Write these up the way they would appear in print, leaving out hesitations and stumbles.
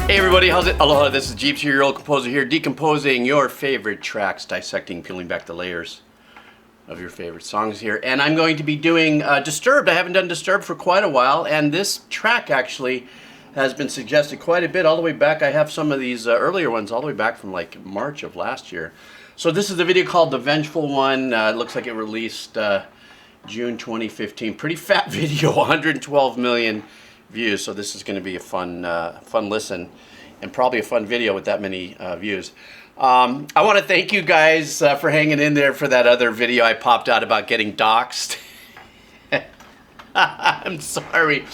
Hey everybody, how's it? Aloha, this is Jeeps, your old composer here, decomposing your favorite tracks, dissecting, peeling back the layers of your favorite songs here. And I'm going to be doing Disturbed. I haven't done Disturbed for quite a while, and this track actually has been suggested quite a bit all the way back. I have some of these earlier ones all the way back from like March of last year. So this is the video called The Vengeful one. It looks like it released June 2015. Pretty fat video, 112 million views, so this is going to be a fun listen and probably a fun video with that many views. I want to thank you guys for hanging in there for that other video I popped out about getting doxxed. I'm sorry.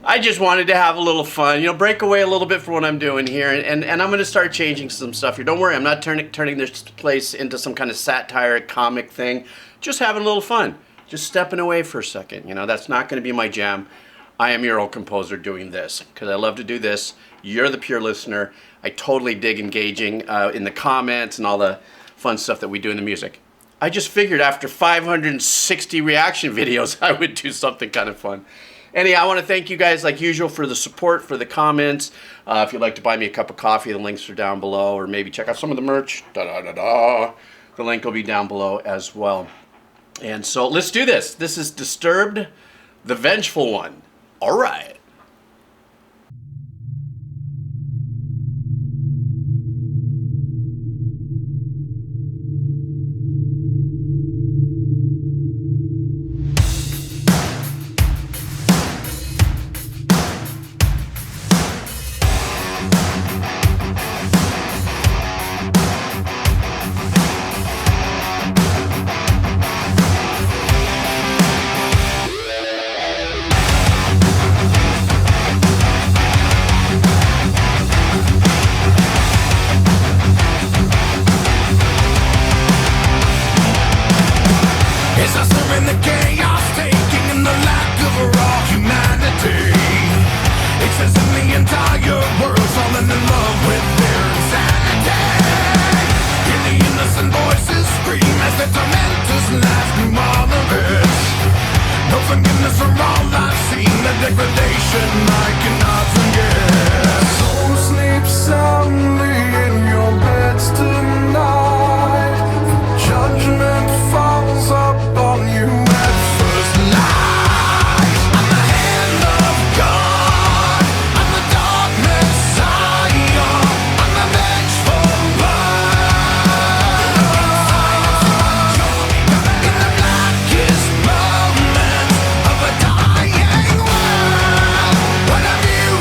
I just wanted to have a little fun, you know, break away a little bit from what I'm doing here, and I'm going to start changing some stuff here. Don't worry, I'm not turning this place into some kind of satire comic thing. Just having a little fun. Just stepping away for a second. You know, that's not going to be my jam. I am your old composer doing this because I love to do this. You're the pure listener. I totally dig engaging in the comments and all the fun stuff that we do in the music. I just figured after 560 reaction videos, I would do something kind of fun. Anyhow, I want to thank you guys like usual for the support, for the comments. If you'd like to buy me a cup of coffee, the links are down below, or maybe check out some of the merch. The link will be down below as well. And so let's do this. This is Disturbed, the Vengeful one. All right. Degradation I cannot forget. So sleep soundly in your beds tonight. Judgment falls upon you at first light. I'm the hand of God. I'm the dark Messiah. I'm the vengeful one. In the blackest moments of a dying world, what have you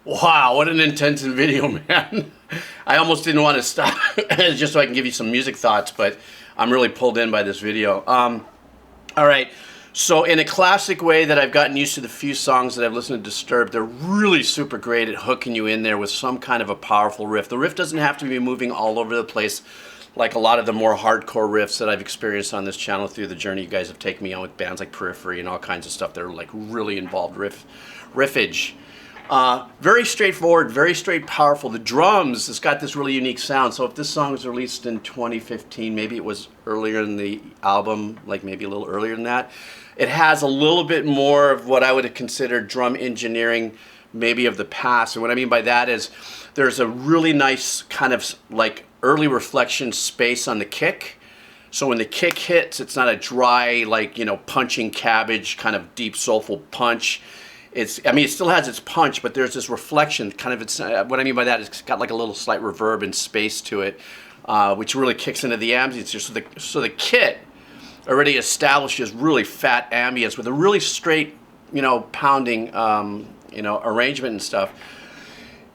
Wow, what an intense video, man. I almost didn't want to stop just so I can give you some music thoughts, but I'm really pulled in by this video. All right, so in a classic way that I've gotten used to the few songs that I've listened to Disturbed, they're really super great at hooking you in there with some kind of a powerful riff. The riff doesn't have to be moving all over the place like a lot of the more hardcore riffs that I've experienced on this channel through the journey you guys have taken me on with bands like Periphery and all kinds of stuff that are like really involved riffage. Very straightforward, very straight, powerful. The drums, it's got this really unique sound. So if this song was released in 2015, maybe it was earlier in the album, like maybe a little earlier than that. It has a little bit more of what I would have considered drum engineering, maybe of the past. And what I mean by that is there's a really nice kind of like early reflection space on the kick. So when the kick hits, it's not a dry, like, you know, punching cabbage kind of deep soulful punch. I mean, it still has its punch, but there's this reflection, kind of. It's what I mean by that is it's got like a little slight reverb and space to it, which really kicks into the ambience. So the kit already establishes really fat ambience with a really straight, you know, pounding, you know, arrangement and stuff.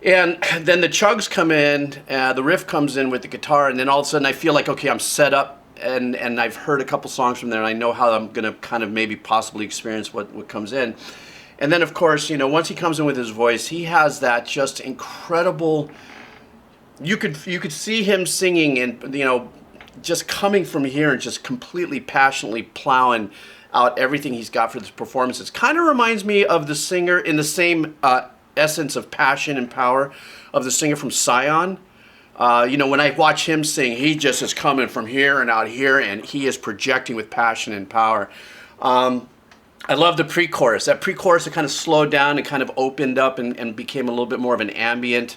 And then the chugs come in, the riff comes in with the guitar, and then all of a sudden I feel like, okay, I'm set up, and I've heard a couple songs from there, and I know how I'm gonna kind of maybe possibly experience what comes in. And then, of course, you know, once he comes in with his voice, he has that just incredible. You could see him singing, and you know, just coming from here and just completely passionately plowing out everything he's got for this performance. It kind of reminds me of the singer in the same essence of passion and power of the singer from Scion. You know, when I watch him sing, he just is coming from here and out here, and he is projecting with passion and power. I love the pre-chorus. That pre-chorus, it kind of slowed down and kind of opened up and became a little bit more of an ambient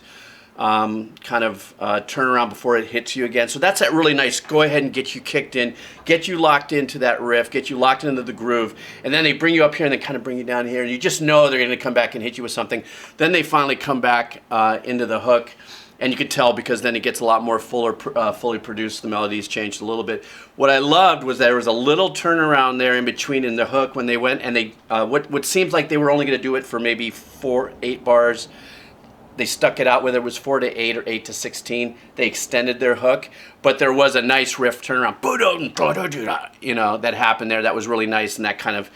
kind of turnaround before it hits you again. So that's that really nice, go ahead and get you kicked in, get you locked into that riff, get you locked into the groove, and then they bring you up here and they kind of bring you down here, and you just know they're going to come back and hit you with something. Then they finally come back into the hook. And you could tell because then it gets a lot more fully produced. The melodies changed a little bit. What I loved was there was a little turnaround there in between in the hook when they went and they what seems like they were only going to do it for maybe 4-8 bars. They stuck it out whether it was 4 to 8 or 8 to 16. They extended their hook, but there was a nice riff turnaround. You know, that happened there. That was really nice, and that kind of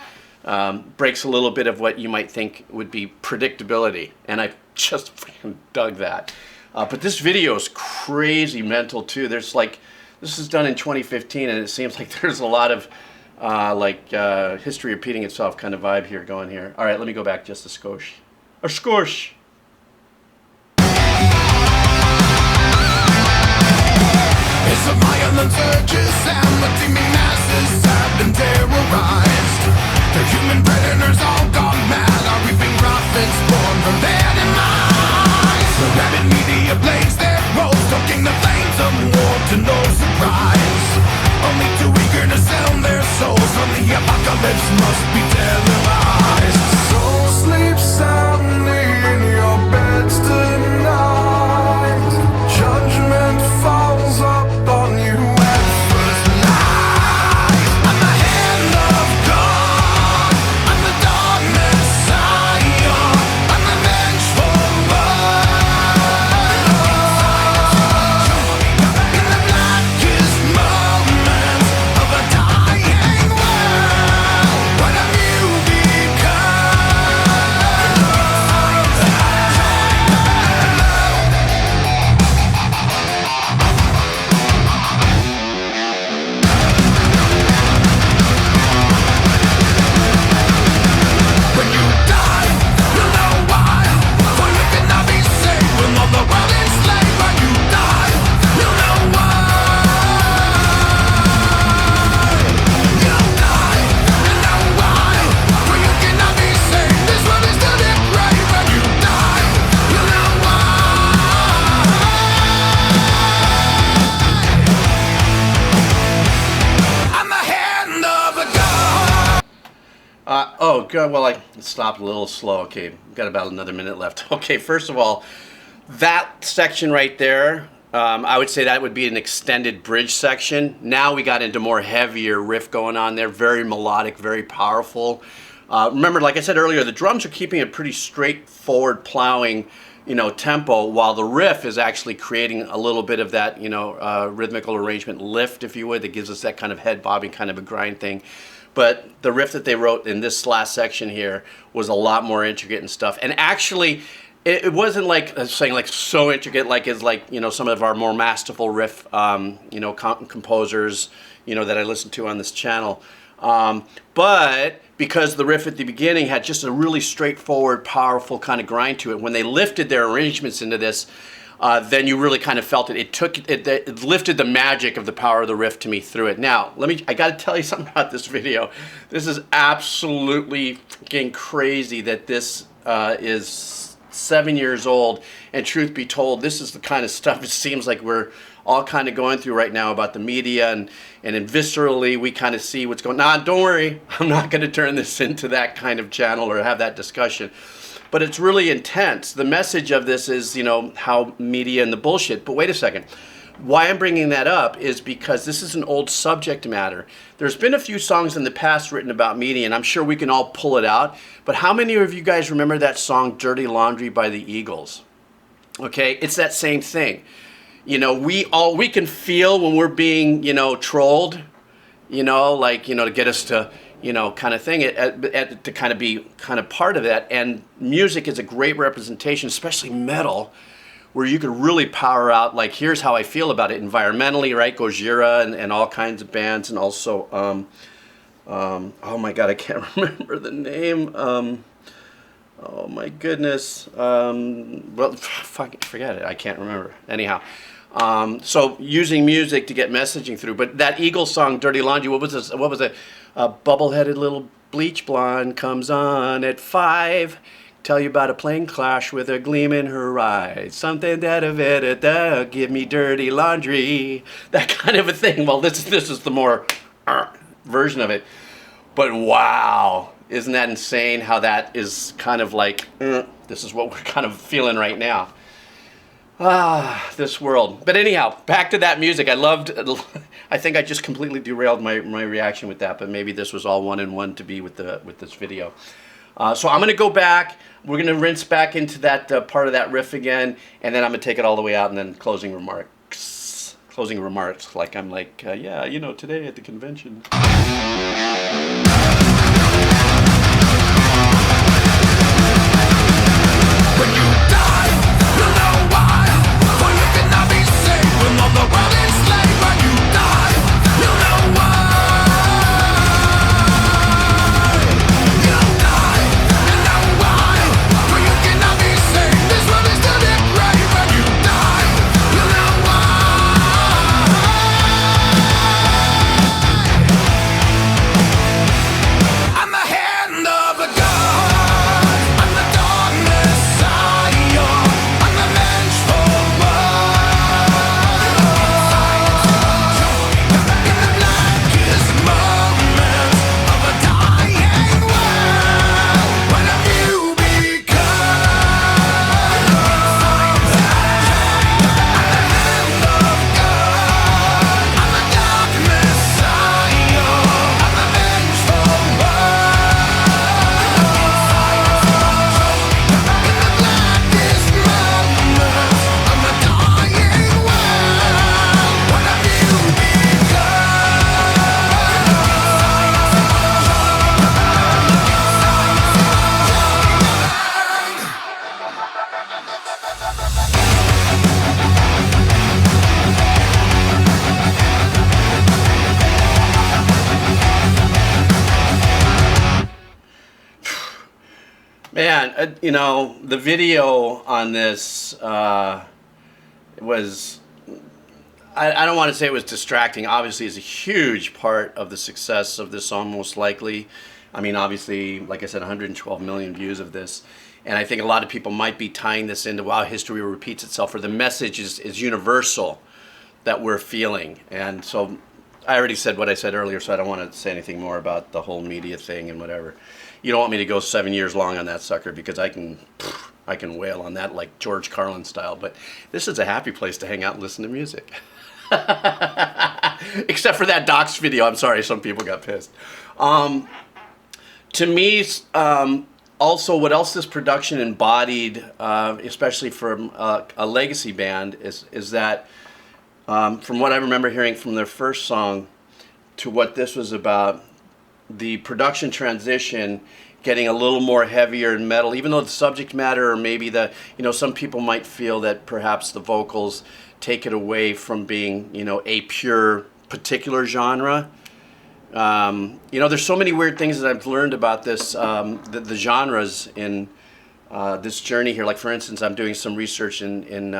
breaks a little bit of what you might think would be predictability. And I just freaking dug that. But this video is crazy mental too. There's like, this is done in 2015, and it seems like there's a lot of history repeating itself kind of vibe here going here. All right, let me go back just a skosh. A skosh. It's a violent surges and the teeming masses have been terrorized. The human predators all gone mad, are reaping profits born from their demise. The rabid media blaze their roles, stoking the flames of war to no surprise. Only too eager to sell their souls from the apocalypse must be televised. So sleep soundly in your beds tonight. Judgment falls upon you at first light. I'm the hand of God, I'm the dark Messiah, I'm the vengeful one. In the blackest moments of a dying world, what have you become? When you die, you'll know why. For you cannot be saved with all the world enslaved. When you die, you'll know why. You'll die and know why. For you cannot be saved. This world is still depraved. When you die, you'll know why. I'm the hand of a God. Oh, good. Well, I stopped a little slow. Okay, we've got about another minute left. Okay, first of all, that section right there, I would say that would be an extended bridge section. Now we got into more heavier riff going on there, very melodic, very powerful. Remember, like I said earlier, the drums are keeping a pretty straightforward plowing, you know, tempo, while the riff is actually creating a little bit of that, you know, rhythmical arrangement lift, if you would, that gives us that kind of head bobbing kind of a grind thing. But the riff that they wrote in this last section here was a lot more intricate and stuff. And actually, it wasn't like saying like so intricate like is like, you know, some of our more masterful riff, you know, composers, you know, that I listen to on this channel. But because the riff at the beginning had just a really straightforward, powerful kind of grind to it, when they lifted their arrangements into this, then you really kind of felt it. It lifted the magic of the power of the riff to me through it. Now, I got to tell you something about this video. This is absolutely freaking crazy that this is 7 years old. And truth be told, this is the kind of stuff it seems like we're all kind of going through right now about the media, and then viscerally we kind of see what's going on. Nah, don't worry, I'm not going to turn this into that kind of channel or have that discussion. But it's really intense. The message of this is, you know, how media and the bullshit. But wait a second. Why I'm bringing that up is because this is an old subject matter. There's been a few songs in the past written about media, and I'm sure we can all pull it out. But how many of you guys remember that song Dirty Laundry by the Eagles? Okay, it's that same thing. You know, we can feel when we're being, you know, trolled, you know, like, you know, to get us to, you know, kind of thing, to kind of be kind of part of that. And music is a great representation, especially metal, where you can really power out, like, here's how I feel about it environmentally, right? Gojira and all kinds of bands, and also, oh my God, I can't remember the name. Oh my goodness. Well, fuck, forget it. I can't remember. Anyhow, so using music to get messaging through. But that Eagles song, "Dirty Laundry," what was this? What was it? A bubble-headed little bleach blonde comes on at 5. Tell you about a plane crash with a gleam in her eyes. Something that give me dirty laundry. That kind of a thing. Well, this is the more version of it. But wow, isn't that insane how that is kind of like, this is what we're kind of feeling right now. This world. But anyhow, back to that music. I think I just completely derailed my reaction with that, but maybe this was all one in one to be with this video. So I'm going to go back. We're going to rinse back into that part of that riff again, and then I'm going to take it all the way out, and then closing remarks. Closing remarks, like I'm like, yeah, you know, today at the convention. When you die, you'll know why. For you cannot be saved when all the world is slave. When you die, you'll know why. You'll die and know why. For you cannot be saved. This world is still depraved. When you die, you'll know why. I'm the hand of a God. I'm the dawn Messiah. I'm the vengeful one. In the blackest moments of a dying world, what have you become? I'm the hand of God. I'm the dark Messiah. I'm the vengeful one. In the blackest moments of a dying world, what have you Man, you know, the video on this was, I don't want to say it was distracting. Obviously, it's a huge part of the success of this song, most likely. I mean, obviously, like I said, 112 million views of this. And I think a lot of people might be tying this into, wow, history repeats itself, or the message is universal that we're feeling. And so I already said what I said earlier, so I don't want to say anything more about the whole media thing and whatever. You don't want me to go 7 years long on that sucker, because I can wail on that like George Carlin style. But this is a happy place to hang out and listen to music. Except for that Docs video. I'm sorry, some people got pissed. To me, also, what else this production embodied, especially from a legacy band, is that from what I remember hearing from their first song to what this was about, the production transition getting a little more heavier and metal, even though the subject matter, or maybe some people might feel that perhaps the vocals take it away from being, a pure particular genre. There's so many weird things that I've learned about this, the genres in this journey here. Like, for instance, I'm doing some research in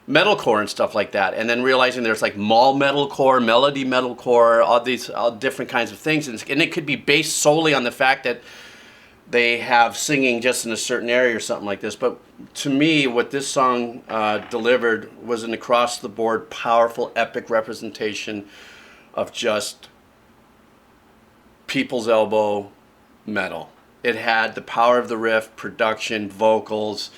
metalcore and stuff like that, and then realizing there's like mall metalcore, melody metalcore, all different kinds of things, and it could be based solely on the fact that they have singing just in a certain area or something like this. But to me, what this song delivered was an across-the-board, powerful, epic representation of just people's elbow metal. It had the power of the riff, production, vocals.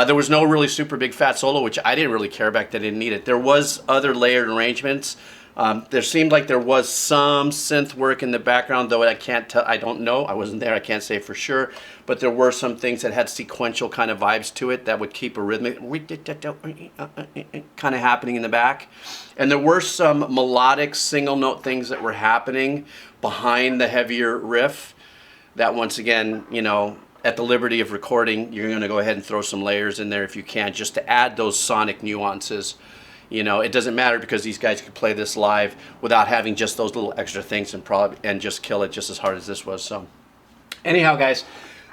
There was no really super big fat solo, which I didn't really care about. I didn't need it. There was other layered arrangements. There seemed like there was some synth work in the background, though I can't tell. I don't know. I wasn't there. I can't say for sure. But there were some things that had sequential kind of vibes to it that would keep a rhythmic kind of happening in the back. And there were some melodic single note things that were happening behind the heavier riff that, once again, at the liberty of recording, you're going to go ahead and throw some layers in there if you can, just to add those sonic nuances. It doesn't matter, because these guys could play this live without having just those little extra things and just kill it just as hard as this was. So anyhow, guys,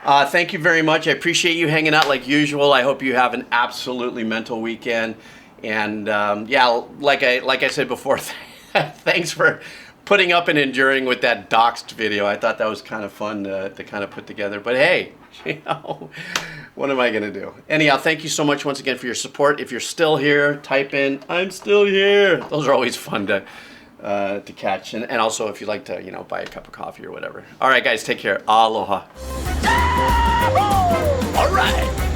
Thank you very much. I appreciate you hanging out like usual. I hope you have an absolutely mental weekend. And yeah, like I said before, thanks for putting up and enduring with that doxed video. I thought that was kind of fun to kind of put together. But hey, you know, what am I going to do? Anyhow, thank you so much once again for your support. If you're still here, type in, I'm still here. Those are always fun to catch. And also if you'd like to, you know, buy a cup of coffee or whatever. All right, guys, take care. Aloha. All right.